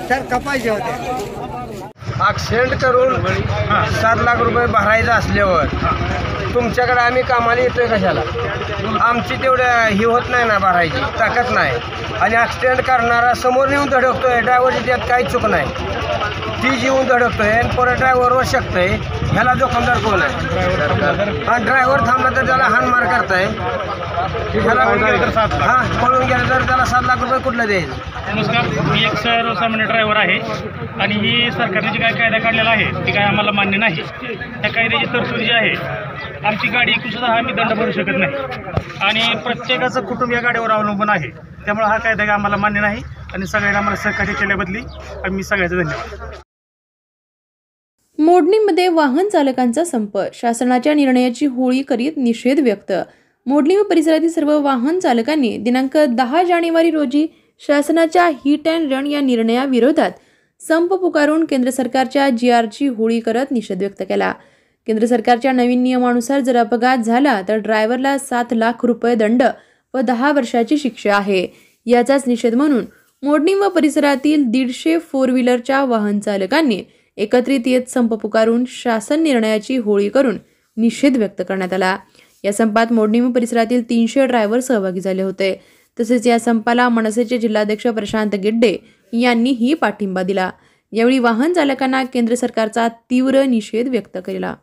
तर कपायचे होते। ॲक्सिडेंट करून 7 लाख रुपये भरायचं असल्यावर तुमच्याकडे आम्ही कामाला येतोय कशाला? आमची तेवढं ही होत नाही ना, भरायची ताकद नाही। आणि ॲक्सिडेंट करणारा समोर येऊन धडकतोय, ड्रायव्हरची त्यात काही चूक नाही, ती येऊन धडकतोय आणि परत ड्रायव्हरवर शकतंय। ह्याला जोखमदार कोण आहे? हा ड्रायव्हर थांबला तर त्याला हाणमार करताय, ह्याला पळून गेलं तर त्याला 7 लाख रुपये कुठलं द्यायचं? नमस्कार, मी एक सर्वसामान्य ड्रायव्हर आहे आणि ही सरकारने जी काय कायदा काढलेला आहे ती काय आम्हाला मान्य नाही। त्या कायद्याची तरतूद जी आहे, आमची गाडी सुद्धा आम्ही दंड भरू शकत नाही आणि प्रत्येकाचं कुटुंब या गाडीवर अवलंबून आहे। त्यामुळे हा कायदा काय आम्हाला मान्य नाही आणि सगळ्यांना आम्हाला सहकार्य केल्याबद्दल आम्ही सगळ्याचा धन्यवाद। मोडणीमध्ये वाहन चालकांचा संप, शासनाच्या निर्णयाची होळी करीत निषेध व्यक्त। मोडणी व परिसरातील सर्व वाहन चालकांनी दिनांक 10 जानेवारी रोजी शासनाच्या हिट अँड रन या निर्णयाविरोधात संप पुकारून केंद्र सरकारच्या GRची होळी करत निषेध व्यक्त केला। केंद्र सरकारच्या नवीन नियमानुसार जर अपघात झाला तर ड्रायव्हरला 7 लाख रुपये दंड व 10 वर्षाची शिक्षा आहे। याचाच निषेध म्हणून मोडणी व परिसरातील 150 फोर व्हीलरच्या वाहन चालकांनी एकत्रित येत संप पुकारून शासन निर्णयाची होळी करून निषेध व्यक्त करण्यात आला। या संपात मोडणी व परिसरातील 300 ड्रायव्हर सहभागी झाले होते। तसेच या संपाला मनसेचे जिल्हाध्यक्ष प्रशांत गिड्डे यांनीही पाठिंबा दिला। यावेळी वाहन चालकांना केंद्र सरकारचा तीव्र निषेध व्यक्त केला।